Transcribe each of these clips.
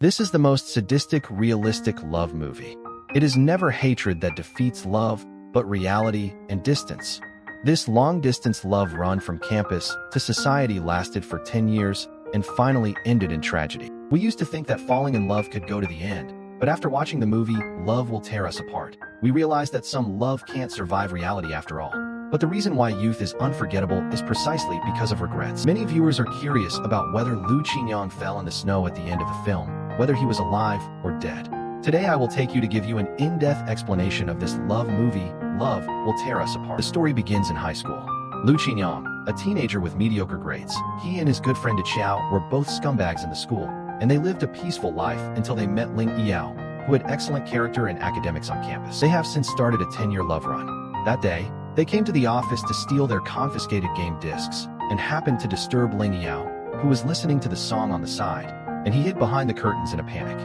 This is the most sadistic, realistic love movie. It is never hatred that defeats love, but reality and distance. This long-distance love run from campus to society lasted for 10 years and finally ended in tragedy. We used to think that falling in love could go to the end, but after watching the movie Love Will Tear Us Apart, we realized that some love can't survive reality after all. But the reason why youth is unforgettable is precisely because of regrets. Many viewers are curious about whether Lu Qinyang fell in the snow at the end of the film, whether he was alive or dead. Today I will take you to give you an in-depth explanation of this love movie, Love Will Tear Us Apart. The story begins in high school. Lu Qinyang, a teenager with mediocre grades, he and his good friend De Chao were both scumbags in the school, and they lived a peaceful life until they met Ling Yao, who had excellent character and academics on campus. They have since started a 10-year love run. That day, they came to the office to steal their confiscated game discs, and happened to disturb Ling Yao, who was listening to the song on the side, and he hid behind the curtains in a panic.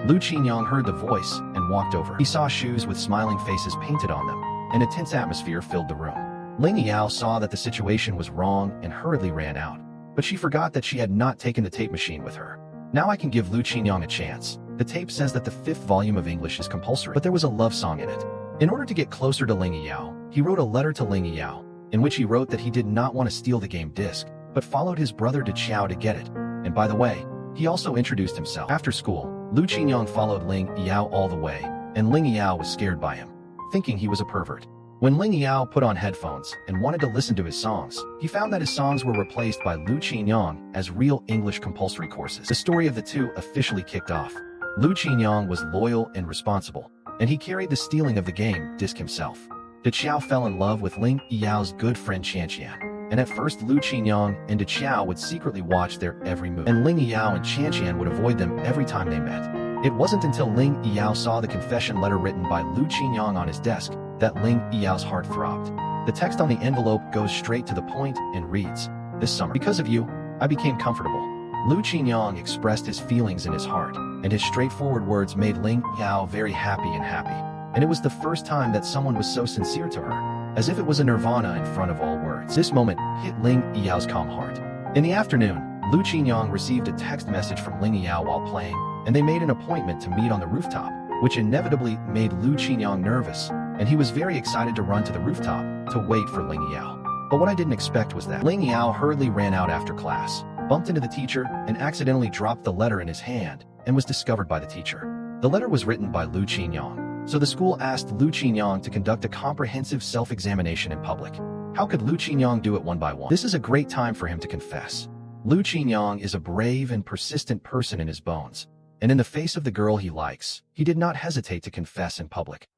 Lu Qinyang heard the voice and walked over. He saw shoes with smiling faces painted on them, and a tense atmosphere filled the room. Ling Yao saw that the situation was wrong and hurriedly ran out, but she forgot that she had not taken the tape machine with her. Now I can give Lu Qinyang a chance. The tape says that the 5th volume of English is compulsory, but there was a love song in it. In order to get closer to Ling Yao, he wrote a letter to Ling Yao, in which he wrote that he did not want to steal the game disc, but followed his brother De Chao to get it. And by the way, he also introduced himself. After school, Lu Qinyang followed Ling Yao all the way, and Ling Yao was scared by him, thinking he was a pervert. When Ling Yao put on headphones and wanted to listen to his songs, he found that his songs were replaced by Lu Qinyang as real English compulsory courses. The story of the two officially kicked off. Lu Qinyang was loyal and responsible, and he carried the stealing of the game disc himself. De Chao fell in love with Ling Yao's good friend Qianqian, and at first Lu Qinyang and De Chao would secretly watch their every move, and Ling Yao and Qianqian would avoid them every time they met. It wasn't until Ling Yao saw the confession letter written by Lu Qinyang on his desk that Ling Yao's heart throbbed. The text on the envelope goes straight to the point and reads, "This summer, because of you, I became comfortable." Lu Qinyang expressed his feelings in his heart, and his straightforward words made Ling Yao very happy. And it was the first time that someone was so sincere to her, as if it was a nirvana in front of all words. This moment hit Ling Yao's calm heart. In the afternoon, Lu Qinyang received a text message from Ling Yao while playing, and they made an appointment to meet on the rooftop, which inevitably made Lu Qinyang nervous, and he was very excited to run to the rooftop to wait for Ling Yao. But what I didn't expect was that Ling Yao hurriedly ran out after class, bumped into the teacher, and accidentally dropped the letter in his hand, and was discovered by the teacher. The letter was written by Lu Qinyang, so the school asked Lu Qinyang to conduct a comprehensive self-examination in public. How could Lu Qinyang do it one by one? This is a great time for him to confess. Lu Qinyang is a brave and persistent person in his bones, and in the face of the girl he likes, he did not hesitate to confess in public.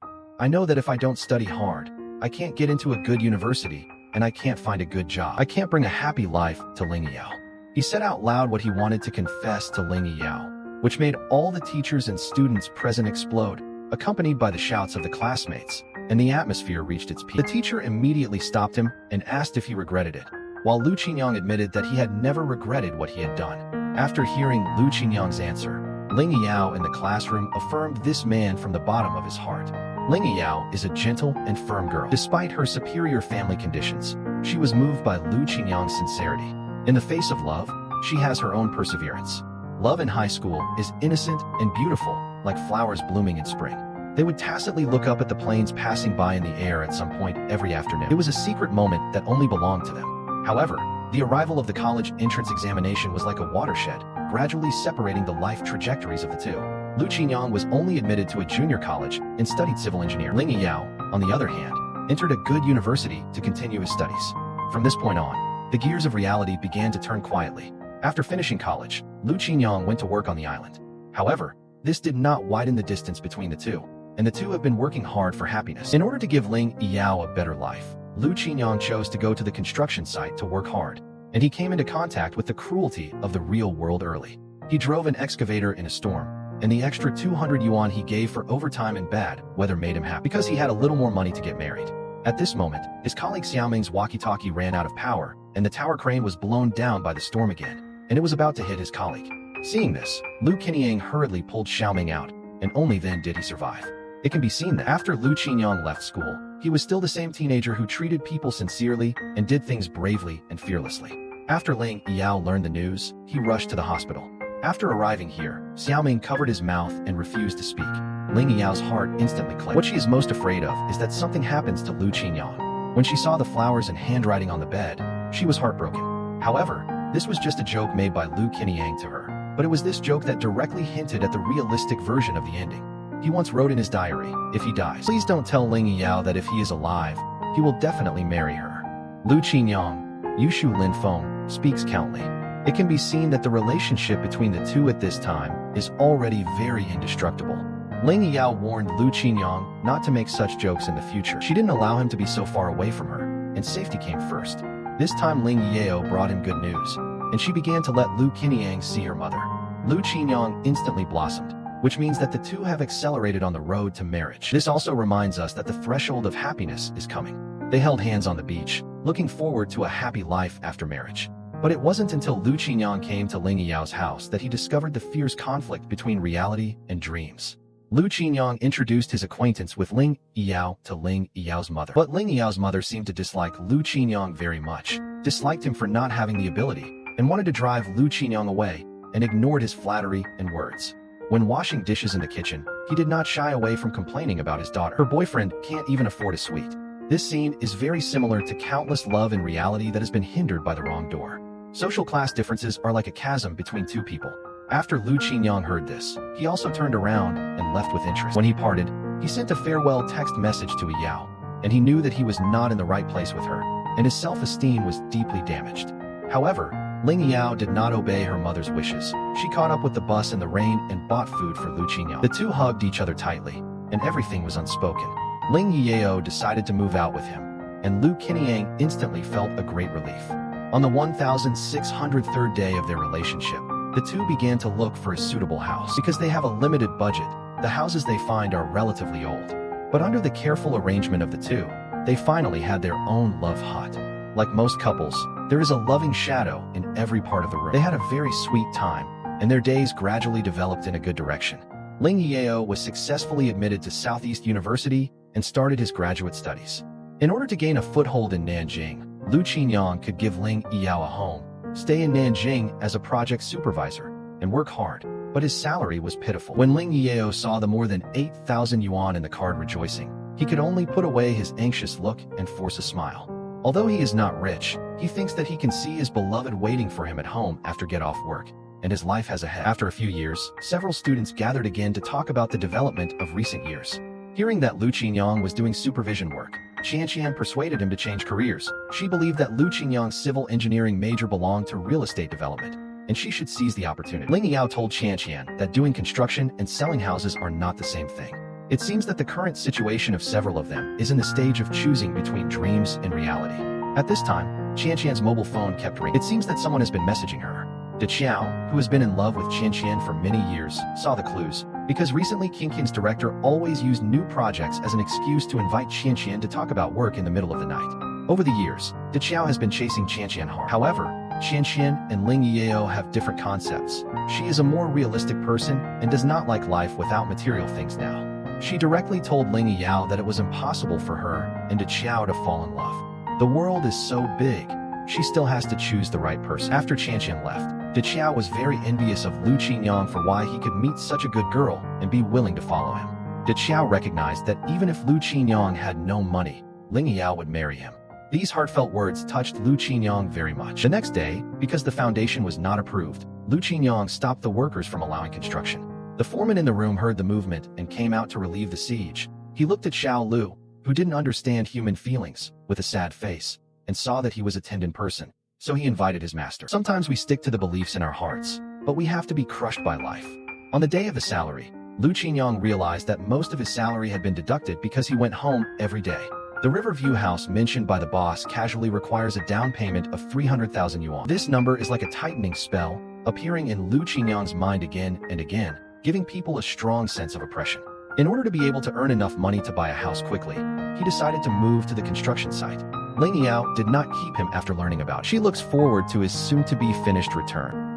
"I know that if I don't study hard, I can't get into a good university, and I can't find a good job. I can't bring a happy life to Ling Yao." He said out loud what he wanted to confess to Ling Yao, which made all the teachers and students present explode, accompanied by the shouts of the classmates, and the atmosphere reached its peak. The teacher immediately stopped him and asked if he regretted it, while Lu Qinyang admitted that he had never regretted what he had done. After hearing Lu Qinyang's answer, Ling Yao in the classroom affirmed this man from the bottom of his heart. Ling Yao is a gentle and firm girl. Despite her superior family conditions, she was moved by Lu Qinyang's sincerity. In the face of love, she has her own perseverance. Love in high school is innocent and beautiful, like flowers blooming in spring. They would tacitly look up at the planes passing by in the air at some point every afternoon. It was a secret moment that only belonged to them. However, the arrival of the college entrance examination was like a watershed, gradually separating the life trajectories of the two. Lu Qinyang was only admitted to a junior college and studied civil engineering. Ling Yao, on the other hand, entered a good university to continue his studies. From this point on, the gears of reality began to turn quietly. After finishing college, Lu Qinyang went to work on the island. However, this did not widen the distance between the two, and the two have been working hard for happiness. In order to give Ling Yao a better life, Lu Qinyang chose to go to the construction site to work hard, and he came into contact with the cruelty of the real world early. He drove an excavator in a storm, and the extra 200 yuan he gave for overtime and bad weather made him happy because he had a little more money to get married. At this moment, his colleague Xiaoming's walkie-talkie ran out of power, and the tower crane was blown down by the storm again, and it was about to hit his colleague. Seeing this, Lu Qinyang hurriedly pulled Xiaoming out, and only then did he survive. It can be seen that after Lu Qinyang left school, he was still the same teenager who treated people sincerely and did things bravely and fearlessly. After Ling Yao learned the news, he rushed to the hospital. After arriving here, Xiaoming covered his mouth and refused to speak. Ling Yao's heart instantly clicked. What she is most afraid of is that something happens to Lu Qinyang. When she saw the flowers and handwriting on the bed, she was heartbroken. However, this was just a joke made by Lu Qinyang to her. But it was this joke that directly hinted at the realistic version of the ending. He once wrote in his diary, "If he dies, please don't tell Ling Yao that if he is alive, he will definitely marry her." Lu Qinyang, Yushu Lin Feng, speaks countly. It can be seen that the relationship between the two at this time is already very indestructible. Ling Yao warned Lu Qinyang not to make such jokes in the future. She didn't allow him to be so far away from her, and safety came first. This time Ling Yao brought him good news, and she began to let Lu Qinyang see her mother. Lu Qinyang instantly blossomed, which means that the two have accelerated on the road to marriage. This also reminds us that the threshold of happiness is coming. They held hands on the beach, looking forward to a happy life after marriage. But it wasn't until Lu Qinyang came to Ling Yao's house that he discovered the fierce conflict between reality and dreams. Lu Qinyang introduced his acquaintance with Ling Yao to Ling Yao's mother. But Ling Yao's mother seemed to dislike Lu Qinyang very much, disliked him for not having the ability, and wanted to drive Lu Qinyang away, and ignored his flattery and words. When washing dishes in the kitchen, he did not shy away from complaining about his daughter. Her boyfriend can't even afford a suite. This scene is very similar to countless love and reality that has been hindered by the wrong door. Social class differences are like a chasm between two people. After Lu Qinyang heard this, he also turned around and left with interest. When he parted, he sent a farewell text message to Yao, and he knew that he was not in the right place with her, and his self-esteem was deeply damaged. However, Ling Yao did not obey her mother's wishes. She caught up with the bus in the rain and bought food for Lu Qinyang. The two hugged each other tightly, and everything was unspoken. Ling Yao decided to move out with him, and Lu Qinyang instantly felt a great relief. On the 1,603rd day of their relationship, the two began to look for a suitable house. Because they have a limited budget, the houses they find are relatively old. But under the careful arrangement of the two, they finally had their own love hut. Like most couples, there is a loving shadow in every part of the room. They had a very sweet time, and their days gradually developed in a good direction. Ling Yao was successfully admitted to Southeast University and started his graduate studies. In order to gain a foothold in Nanjing, Lu Qinyang could give Ling Yao a home, stay in Nanjing as a project supervisor, and work hard, but his salary was pitiful. When Ling Yao saw the more than 8,000 yuan in the card rejoicing, he could only put away his anxious look and force a smile. Although he is not rich, he thinks that he can see his beloved waiting for him at home after get off work, and his life has ahead. After a few years, several students gathered again to talk about the development of recent years. Hearing that Lu Qinyang was doing supervision work, Qian persuaded him to change careers. She believed that Lu Qinyang's civil engineering major belonged to real estate development, and she should seize the opportunity. Ling Yao told Qian that doing construction and selling houses are not the same thing. It seems that the current situation of several of them is in the stage of choosing between dreams and reality. At this time, Qian's mobile phone kept ringing. It seems that someone has been messaging her. De Qiao, who has been in love with Qian for many years, saw the clues, because recently Qin's director always used new projects as an excuse to invite Qian to talk about work in the middle of the night. Over the years, De Qiao has been chasing Qian hard. However, Qian and Ling Yao have different concepts. She is a more realistic person and does not like life without material things now. She directly told Ling Yao that it was impossible for her and De Qiao to fall in love. The world is so big, she still has to choose the right person. After Qian left, De Qiao was very envious of Lu Qinyang for why he could meet such a good girl and be willing to follow him. De Qiao recognized that even if Lu Qinyang had no money, Ling Yao would marry him. These heartfelt words touched Lu Qinyang very much. The next day, because the foundation was not approved, Lu Qinyang stopped the workers from allowing construction. The foreman in the room heard the movement and came out to relieve the siege. He looked at Xiao Lu, who didn't understand human feelings, with a sad face, and saw that he was a Tendon person. So he invited his master. Sometimes we stick to the beliefs in our hearts, but we have to be crushed by life. On the day of the salary, Lu Qinyang realized that most of his salary had been deducted because he went home every day. The Riverview house mentioned by the boss casually requires a down payment of 300,000 yuan. This number is like a tightening spell, appearing in Lu Qinyang's mind again and again, giving people a strong sense of oppression. In order to be able to earn enough money to buy a house quickly, he decided to move to the construction site. Ling Yao did not keep him after learning about it. She looks forward to his soon-to-be finished return.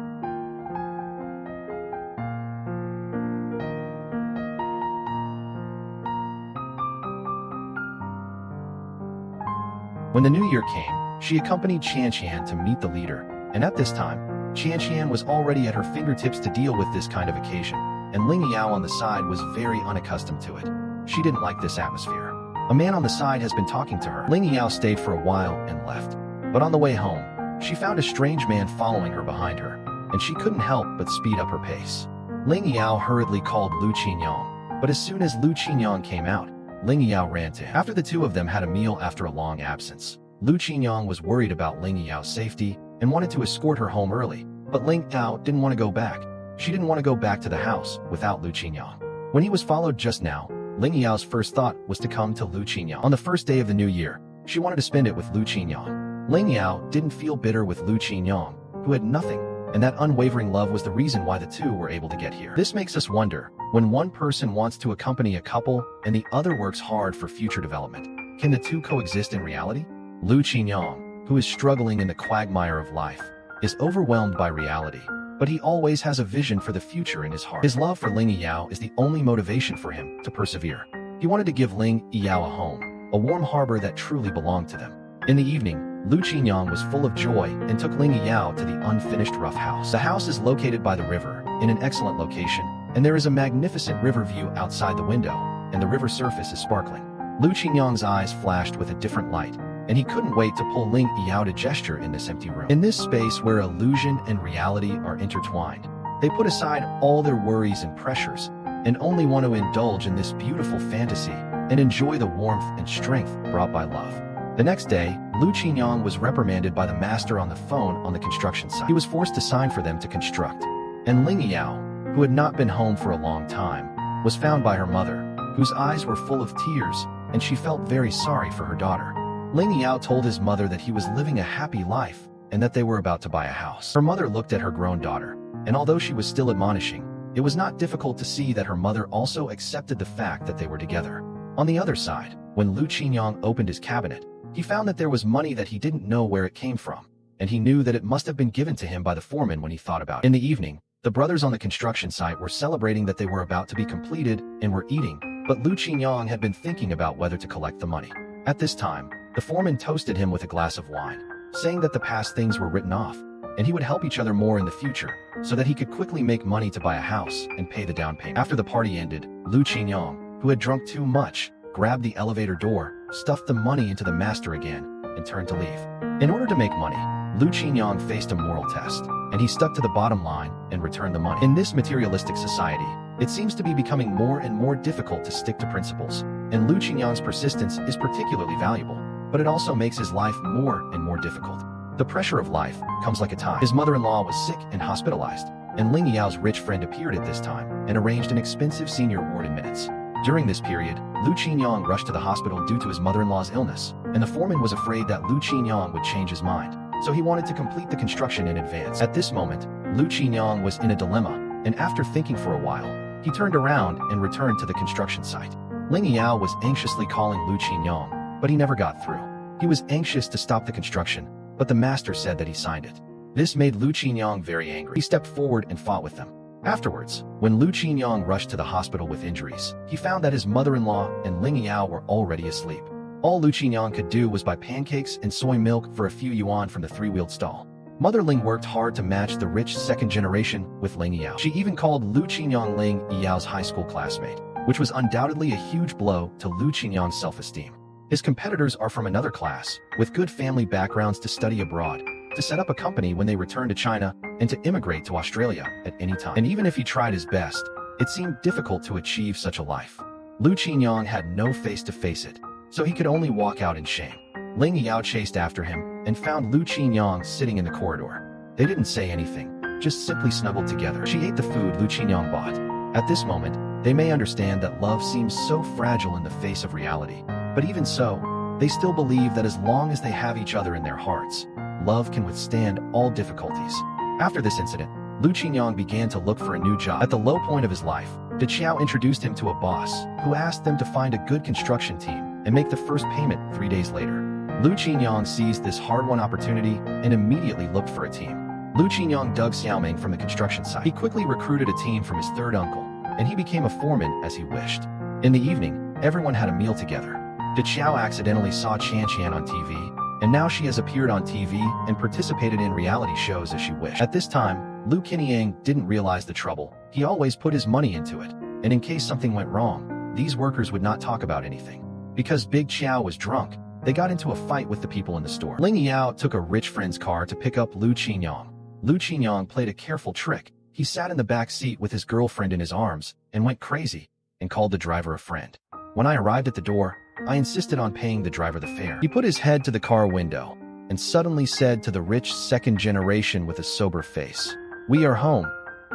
When the new year came, she accompanied Qian to meet the leader, and at this time, Qian was already at her fingertips to deal with this kind of occasion, and Ling Yao on the side was very unaccustomed to it. She didn't like this atmosphere. A man on the side has been talking to her. Ling Yao stayed for a while and left. But on the way home, she found a strange man following her behind her, and she couldn't help but speed up her pace. Ling Yao hurriedly called Lu Qinyang, but as soon as Lu Qinyang came out, Ling Yao ran to him. After the two of them had a meal after a long absence, Lu Qinyang was worried about Ling Yao's safety and wanted to escort her home early, but Ling Yao didn't want to go back. She didn't want to go back to the house without Lu Qinyang. When he was followed just now, Ling Yao's first thought was to come to Lu Qinyang. On the first day of the new year, she wanted to spend it with Lu Qinyang. Ling Yao didn't feel bitter with Lu Qinyang, who had nothing, and that unwavering love was the reason why the two were able to get here. This makes us wonder, when one person wants to accompany a couple and the other works hard for future development, can the two coexist in reality? Lu Qinyang, who is struggling in the quagmire of life, is overwhelmed by reality, but he always has a vision for the future in his heart. His love for Ling Yao is the only motivation for him to persevere. He wanted to give Ling Yao a home, a warm harbor that truly belonged to them. In the evening, Lu Qinyang was full of joy and took Ling Yao to the unfinished rough house. The house is located by the river, in an excellent location, and there is a magnificent river view outside the window, and the river surface is sparkling. Lu Qinyang's eyes flashed with a different light, and he couldn't wait to pull Ling Yao to gesture in this empty room. In this space where illusion and reality are intertwined, they put aside all their worries and pressures, and only want to indulge in this beautiful fantasy and enjoy the warmth and strength brought by love. The next day, Lu Qinyang was reprimanded by the master on the phone on the construction site. He was forced to sign for them to construct, and Ling Yao, who had not been home for a long time, was found by her mother, whose eyes were full of tears, and she felt very sorry for her daughter. Ling Yao told his mother that he was living a happy life and that they were about to buy a house. Her mother looked at her grown daughter, and although she was still admonishing, it was not difficult to see that her mother also accepted the fact that they were together. On the other side, when Lu Qinyang opened his cabinet, he found that there was money that he didn't know where it came from, and he knew that it must have been given to him by the foreman when he thought about it. In the evening, the brothers on the construction site were celebrating that they were about to be completed and were eating, but Lu Qinyang had been thinking about whether to collect the money. At this time, the foreman toasted him with a glass of wine, saying that the past things were written off, and he would help each other more in the future, so that he could quickly make money to buy a house and pay the down payment. After the party ended, Lu Qinyang, who had drunk too much, grabbed the elevator door, stuffed the money into the master again, and turned to leave. In order to make money, Lu Qinyang faced a moral test, and he stuck to the bottom line and returned the money. In this materialistic society, it seems to be becoming more and more difficult to stick to principles, and Lu Qinyang's persistence is particularly valuable, but it also makes his life more and more difficult. The pressure of life comes like a tide. His mother-in-law was sick and hospitalized, and Ling Yao's rich friend appeared at this time and arranged an expensive senior ward in minutes. During this period, Lu Qinyang rushed to the hospital due to his mother-in-law's illness, and the foreman was afraid that Lu Qinyang would change his mind, so he wanted to complete the construction in advance. At this moment, Lu Qinyang was in a dilemma, and after thinking for a while, he turned around and returned to the construction site. Ling Yao was anxiously calling Lu Qinyang, but he never got through. He was anxious to stop the construction, but the master said that he signed it. This made Lu Qinyang very angry. He stepped forward and fought with them. Afterwards, when Lu Qinyang rushed to the hospital with injuries, he found that his mother-in-law and Ling Yao were already asleep. All Lu Qinyang could do was buy pancakes and soy milk for a few yuan from the three-wheeled stall. Mother Ling worked hard to match the rich second generation with Ling Yao. She even called Lu Qinyang Ling Yao's high school classmate, which was undoubtedly a huge blow to Lu Qinyang's self-esteem. His competitors are from another class, with good family backgrounds to study abroad, to set up a company when they return to China, and to immigrate to Australia at any time. And even if he tried his best, it seemed difficult to achieve such a life. Lu Qinyang had no face to face it, so he could only walk out in shame. Ling Yao chased after him and found Lu Qinyang sitting in the corridor. They didn't say anything, just simply snuggled together. She ate the food Lu Qinyang bought. At this moment, they may understand that love seems so fragile in the face of reality, but even so, they still believe that as long as they have each other in their hearts, love can withstand all difficulties. After this incident, Lu Qinyang began to look for a new job. At the low point of his life, De Qiao introduced him to a boss, who asked them to find a good construction team and make the first payment 3 days later. Lu Qinyang seized this hard-won opportunity and immediately looked for a team. Lu Qinyang dug Xiaoming from the construction site. He quickly recruited a team from his third uncle, and he became a foreman as he wished. In the evening, everyone had a meal together. De Qiao accidentally saw Qian on TV, and now she has appeared on TV and participated in reality shows as she wished. At this time, Lu Qinyang didn't realize the trouble. He always put his money into it, and in case something went wrong, these workers would not talk about anything. Because Big Qiao was drunk, they got into a fight with the people in the store. Ling Yao took a rich friend's car to pick up Lu Qinyang. Lu Qinyang played a careful trick. He sat in the back seat with his girlfriend in his arms and went crazy and called the driver a friend. When I arrived at the door, I insisted on paying the driver the fare. He put his head to the car window and suddenly said to the rich second generation with a sober face, "We are home.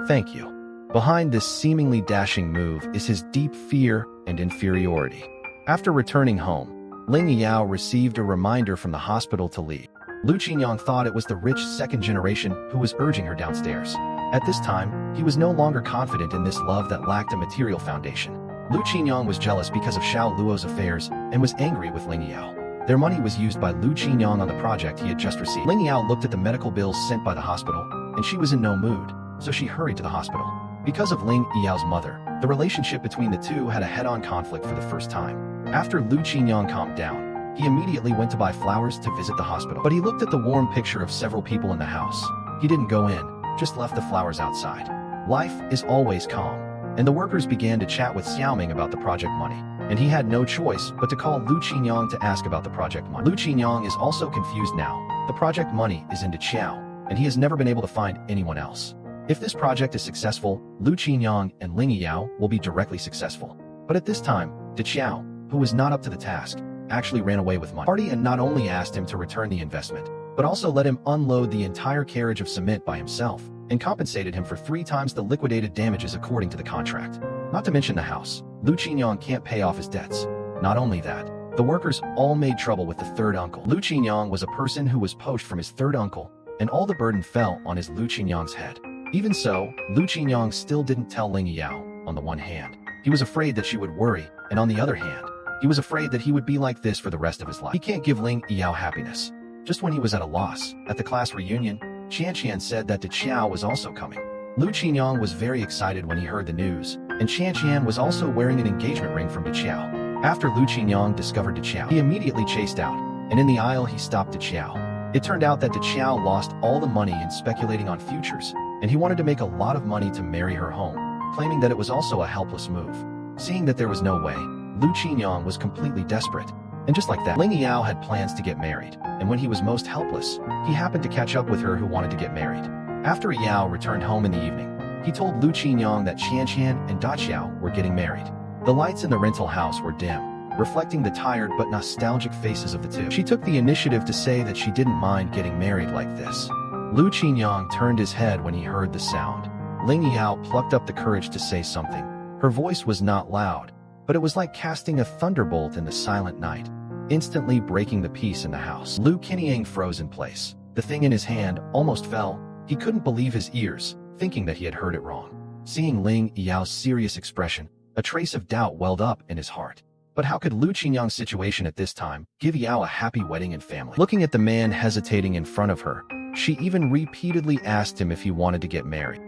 Thank you." Behind this seemingly dashing move is his deep fear and inferiority. After returning home, Ling Yao received a reminder from the hospital to leave. Lu Qinyang thought it was the rich second generation who was urging her downstairs. At this time, he was no longer confident in this love that lacked a material foundation. Lu Qinyang was jealous because of Xiao Luo's affairs and was angry with Ling Yao. Their money was used by Lu Qinyang on the project he had just received. Ling Yao looked at the medical bills sent by the hospital, and she was in no mood, so she hurried to the hospital. Because of Ling Yao's mother, the relationship between the two had a head-on conflict for the first time. After Lu Qinyang calmed down, he immediately went to buy flowers to visit the hospital. But he looked at the warm picture of several people in the house. He didn't go in, just left the flowers outside. Life is always calm. And the workers began to chat with Xiaoming about the project money, and he had no choice but to call Lu Qinyang to ask about the project money. Lu Qinyang is also confused now. The project money is into Qiao, and he has never been able to find anyone else. If this project is successful, Lu Qinyang and Ling Yao will be directly successful. But at this time, De Qiao, who was not up to the task, actually ran away with money. Party and not only asked him to return the investment, but also let him unload the entire carriage of cement by himself, and compensated him for 3 times the liquidated damages according to the contract. Not to mention the house. Lu Qinyang can't pay off his debts. Not only that, the workers all made trouble with the third uncle. Lu Qinyang was a person who was poached from his third uncle, and all the burden fell on his Lu Qinyang's head. Even so, Lu Qinyang still didn't tell Ling Yao. On the one hand, he was afraid that she would worry, and on the other hand, he was afraid that he would be like this for the rest of his life. He can't give Ling Yao happiness. Just when he was at a loss, at the class reunion, Qian said that De Qiao was also coming. Lu Qinyang was very excited when he heard the news, and Qian was also wearing an engagement ring from De Qiao. After Lu Qinyang discovered De Qiao, he immediately chased out, and in the aisle he stopped De Qiao. It turned out that De Qiao lost all the money in speculating on futures, and he wanted to make a lot of money to marry her home, claiming that it was also a helpless move. Seeing that there was no way, Lu Qinyang was completely desperate. And just like that, Ling Yao had plans to get married, and when he was most helpless, he happened to catch up with her who wanted to get married. After Yao returned home in the evening, he told Lu Qinyang that Qian and Da Qiao were getting married. The lights in the rental house were dim, reflecting the tired but nostalgic faces of the two. She took the initiative to say that she didn't mind getting married like this. Lu Qinyang turned his head when he heard the sound. Ling Yao plucked up the courage to say something. Her voice was not loud, but it was like casting a thunderbolt in the silent night, instantly breaking the peace in the house. Lu Qinyang froze in place. The thing in his hand almost fell. He couldn't believe his ears, thinking that he had heard it wrong. Seeing Ling Yao's serious expression, a trace of doubt welled up in his heart. But how could Lu Qinyang's situation at this time give Yao a happy wedding and family? Looking at the man hesitating in front of her, she even repeatedly asked him if he wanted to get married.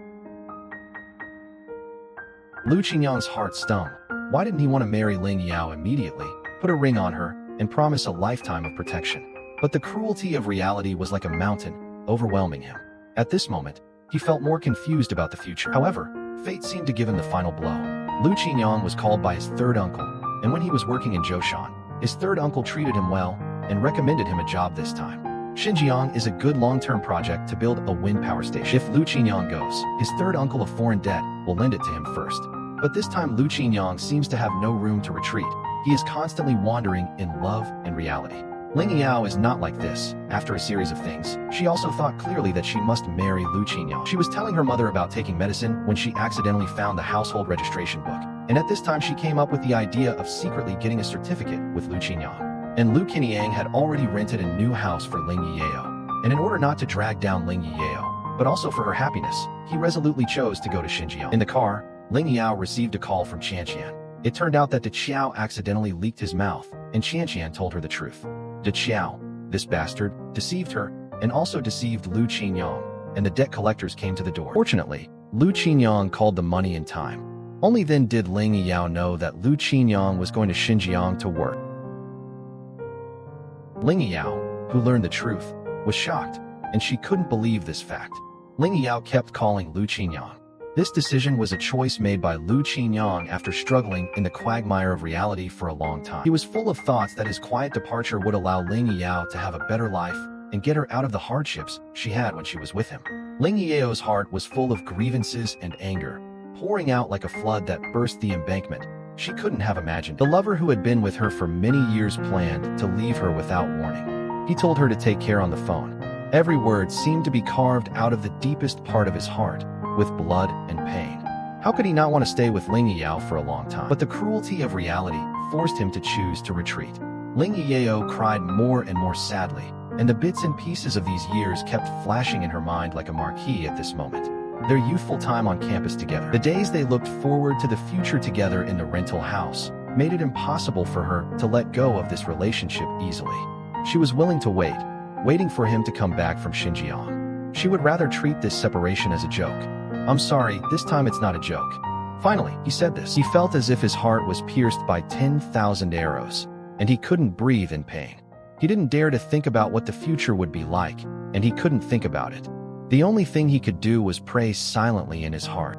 Lu Qinyang's heart stung. Why didn't he want to marry Ling Yao immediately, put a ring on her, and promise a lifetime of protection? But the cruelty of reality was like a mountain, overwhelming him. At this moment, he felt more confused about the future. However, fate seemed to give him the final blow. Lu Qinyang was called by his third uncle, and when he was working in Zhoushan, his third uncle treated him well and recommended him a job this time. Xinjiang is a good long-term project to build a wind power station. If Lu Qinyang goes, his third uncle of foreign debt will lend it to him first. But this time Lu Qinyang seems to have no room to retreat. He is constantly wandering in love and reality. Ling Yao is not like this. After a series of things, she also thought clearly that she must marry Lu Qinyang. She was telling her mother about taking medicine when she accidentally found the household registration book. And at this time she came up with the idea of secretly getting a certificate with Lu Qinyang. And Lu Qinyang had already rented a new house for Ling Yao. And in order not to drag down Ling Yao, but also for her happiness, he resolutely chose to go to Xinjiang. In the car, Ling Yao received a call from Qian. It turned out that De Qiao accidentally leaked his mouth, and Qian told her the truth. De Qiao, this bastard, deceived her, and also deceived Lu Qinyang, and the debt collectors came to the door. Fortunately, Lu Qinyang called the money in time. Only then did Ling Yao know that Lu Qinyang was going to Xinjiang to work. Ling Yao, who learned the truth, was shocked, and she couldn't believe this fact. Ling Yao kept calling Lu Qinyang. This decision was a choice made by Lu Qinyang after struggling in the quagmire of reality for a long time. He was full of thoughts that his quiet departure would allow Ling Yao to have a better life and get her out of the hardships she had when she was with him. Ling Yao's heart was full of grievances and anger, pouring out like a flood that burst the embankment. She couldn't have imagined. The lover who had been with her for many years planned to leave her without warning. He told her to take care on the phone. Every word seemed to be carved out of the deepest part of his heart, with blood and pain. How could he not want to stay with Ling Yao for a long time? But the cruelty of reality forced him to choose to retreat. Ling Yao cried more and more sadly, and the bits and pieces of these years kept flashing in her mind like a marquee at this moment. Their youthful time on campus together, the days they looked forward to the future together in the rental house, made it impossible for her to let go of this relationship easily. She was willing to wait, waiting for him to come back from Xinjiang. She would rather treat this separation as a joke. "I'm sorry, this time it's not a joke." Finally, he said this. He felt as if his heart was pierced by 10,000 arrows, and he couldn't breathe in pain. He didn't dare to think about what the future would be like, and he couldn't think about it. The only thing he could do was pray silently in his heart.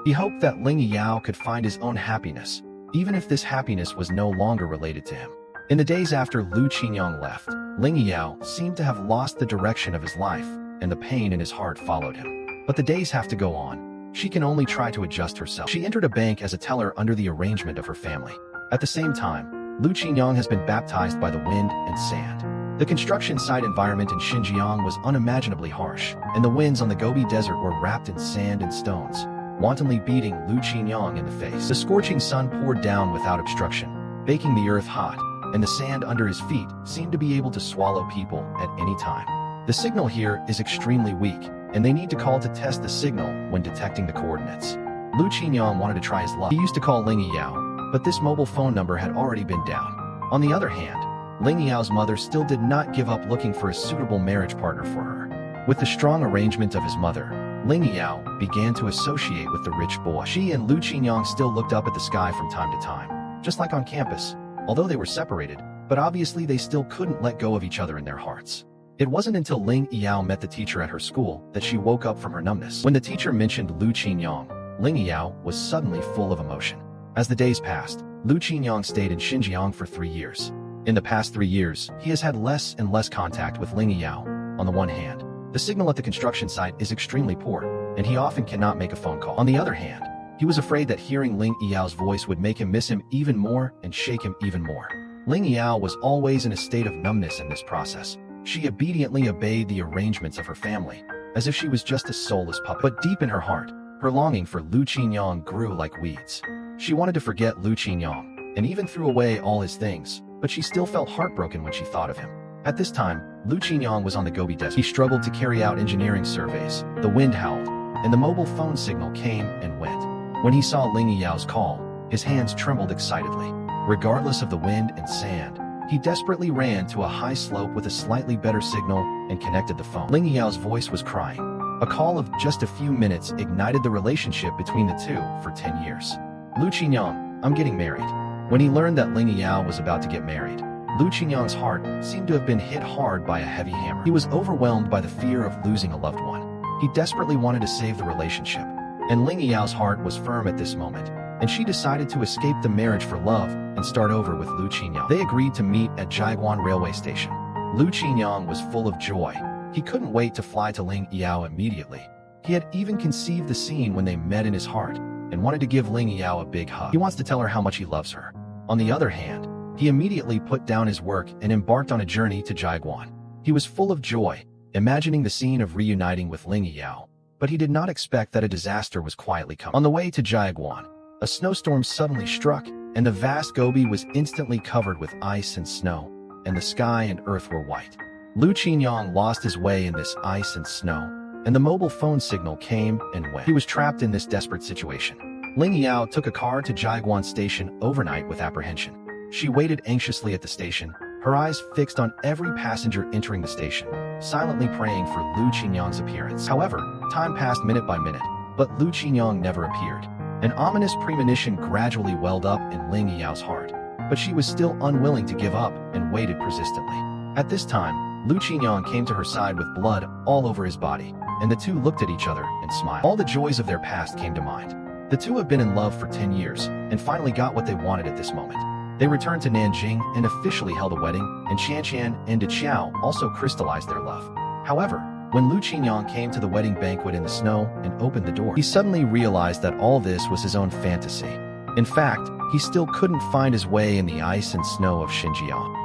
He hoped that Ling Yao could find his own happiness, even if this happiness was no longer related to him. In the days after Lu Qinyang left, Ling Yao seemed to have lost the direction of his life, and the pain in his heart followed him. But the days have to go on. She can only try to adjust herself. She entered a bank as a teller under the arrangement of her family. At the same time, Lu Qinyang has been baptized by the wind and sand. The construction site environment in Xinjiang was unimaginably harsh, and the winds on the Gobi Desert were wrapped in sand and stones, wantonly beating Lu Qinyang in the face. The scorching sun poured down without obstruction, baking the earth hot, and the sand under his feet seemed to be able to swallow people at any time. The signal here is extremely weak, and they need to call to test the signal when detecting the coordinates. Lu Qinyang wanted to try his luck. He used to call Ling Yao, but this mobile phone number had already been down. On the other hand, Ling Yao's mother still did not give up looking for a suitable marriage partner for her. With the strong arrangement of his mother, Ling Yao began to associate with the rich boy. She and Lu Qinyang still looked up at the sky from time to time, just like on campus, although they were separated, but obviously they still couldn't let go of each other in their hearts. It wasn't until Ling Yao met the teacher at her school that she woke up from her numbness. When the teacher mentioned Lu Qinyang, Ling Yao was suddenly full of emotion. As the days passed, Lu Qinyang stayed in Xinjiang for 3 years. In the past 3 years, he has had less and less contact with Ling Yao. On the one hand, the signal at the construction site is extremely poor, and he often cannot make a phone call. On the other hand, he was afraid that hearing Ling Yao's voice would make him miss him even more and shake him even more. Ling Yao was always in a state of numbness in this process. She obediently obeyed the arrangements of her family, as if she was just a soulless puppet. But deep in her heart, her longing for Lu Qinyang grew like weeds. She wanted to forget Lu Qinyang, and even threw away all his things, but she still felt heartbroken when she thought of him. At this time, Lu Qinyang was on the Gobi Desert. He struggled to carry out engineering surveys, the wind howled, and the mobile phone signal came and went. When he saw Ling Yao's call, his hands trembled excitedly. Regardless of the wind and sand, he desperately ran to a high slope with a slightly better signal and connected the phone. Ling Yao's voice was crying. A call of just a few minutes ignited the relationship between the two for 10 years. "Lu Qinyang, I'm getting married." When he learned that Ling Yao was about to get married, Lu Qinyang's heart seemed to have been hit hard by a heavy hammer. He was overwhelmed by the fear of losing a loved one. He desperately wanted to save the relationship, and Ling Yao's heart was firm at this moment, and she decided to escape the marriage for love and start over with Lu Qinyang. They agreed to meet at Jiaguan railway station. Lu Qinyang was full of joy. He couldn't wait to fly to Ling Yao immediately. He had even conceived the scene when they met in his heart and wanted to give Ling Yao a big hug. He wants to tell her how much he loves her. On the other hand, he immediately put down his work and embarked on a journey to Jiaguan. He was full of joy, imagining the scene of reuniting with Ling Yao, but he did not expect that a disaster was quietly coming. On the way to Jiaguan, a snowstorm suddenly struck, and the vast Gobi was instantly covered with ice and snow, and the sky and earth were white. Lu Qinyang lost his way in this ice and snow, and the mobile phone signal came and went. He was trapped in this desperate situation. Ling Yao took a car to Jiaguan station overnight with apprehension. She waited anxiously at the station, her eyes fixed on every passenger entering the station, silently praying for Lu Qinyang's appearance. However, time passed minute by minute, but Lu Qinyang never appeared. An ominous premonition gradually welled up in Ling Yao's heart, but she was still unwilling to give up and waited persistently. At this time, Lu Qinyang came to her side with blood all over his body, and the two looked at each other and smiled. All the joys of their past came to mind. The two have been in love for 10 years, and finally got what they wanted at this moment. They returned to Nanjing and officially held a wedding, and Qianqian and Deqiao also crystallized their love. However, when Lu Qinyang came to the wedding banquet in the snow and opened the door, he suddenly realized that all this was his own fantasy. In fact, he still couldn't find his way in the ice and snow of Xinjiang.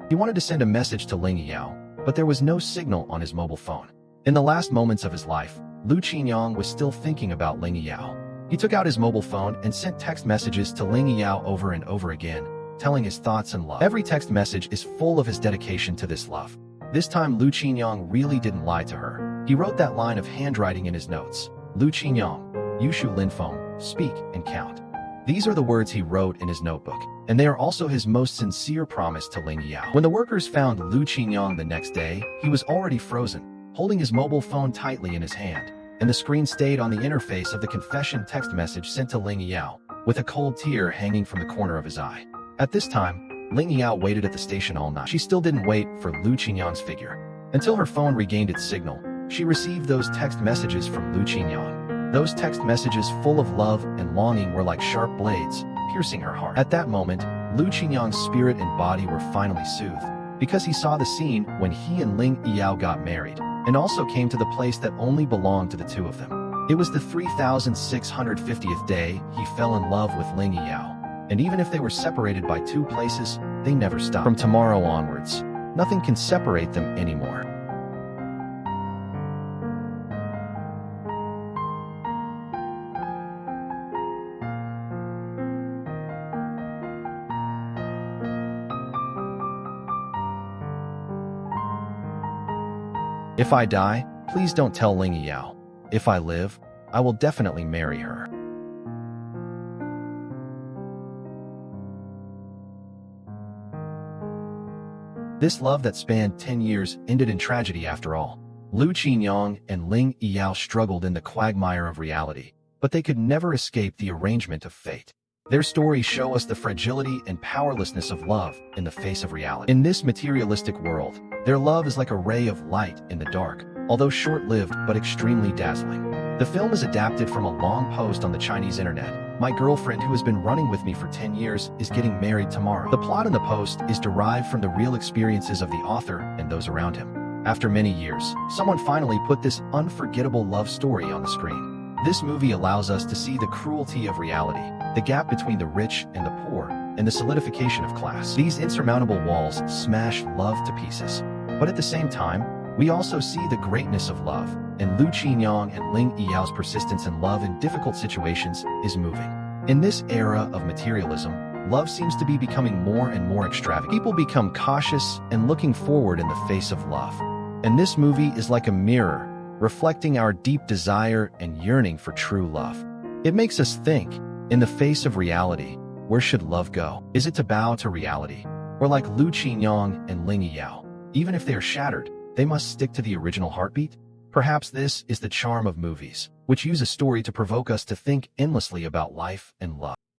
He wanted to send a message to Ling Yao, but there was no signal on his mobile phone. In the last moments of his life, Lu Qinyang was still thinking about Ling Yao. He took out his mobile phone and sent text messages to Ling Yao over and over again, telling his thoughts and love. Every text message is full of his dedication to this love. This time Lu Qinyang really didn't lie to her. He wrote that line of handwriting in his notes. Lu Qinyang, Yushu Linfeng, speak and count. These are the words he wrote in his notebook, and they are also his most sincere promise to Ling Yao. When the workers found Lu Qinyang the next day, he was already frozen, holding his mobile phone tightly in his hand, and the screen stayed on the interface of the confession text message sent to Ling Yao, with a cold tear hanging from the corner of his eye. At this time, Ling Yao waited at the station all night. She still didn't wait for Lu Qinyang's figure. Until her phone regained its signal, she received those text messages from Lu Qinyang. Those text messages full of love and longing were like sharp blades, piercing her heart. At that moment, Lu Qinyang's spirit and body were finally soothed, because he saw the scene when he and Ling Yao got married, and also came to the place that only belonged to the two of them. It was the 3,650th day he fell in love with Ling Yao, and even if they were separated by two places, they never stopped. From tomorrow onwards, nothing can separate them anymore. If I die, please don't tell Ling Yao. If I live, I will definitely marry her. This love that spanned 10 years ended in tragedy after all. Lu Qinyang and Ling Yao struggled in the quagmire of reality, but they could never escape the arrangement of fate. Their stories show us the fragility and powerlessness of love in the face of reality. In this materialistic world, their love is like a ray of light in the dark, although short-lived but extremely dazzling. The film is adapted from a long post on the Chinese internet. My girlfriend who has been running with me for 10 years is getting married tomorrow. The plot in the post is derived from the real experiences of the author and those around him. After many years, someone finally put this unforgettable love story on the screen. This movie allows us to see the cruelty of reality, the gap between the rich and the poor, and the solidification of class. These insurmountable walls smash love to pieces. But at the same time, we also see the greatness of love, and Lu Qinyang and Ling Yao's persistence in love in difficult situations is moving. In this era of materialism, love seems to be becoming more and more extravagant. People become cautious and looking forward in the face of love. And this movie is like a mirror, reflecting our deep desire and yearning for true love. It makes us think, in the face of reality, where should love go? Is it to bow to reality? Or like Lu Qinyang and Ling Yao, even if they are shattered, they must stick to the original heartbeat? Perhaps this is the charm of movies, which use a story to provoke us to think endlessly about life and love.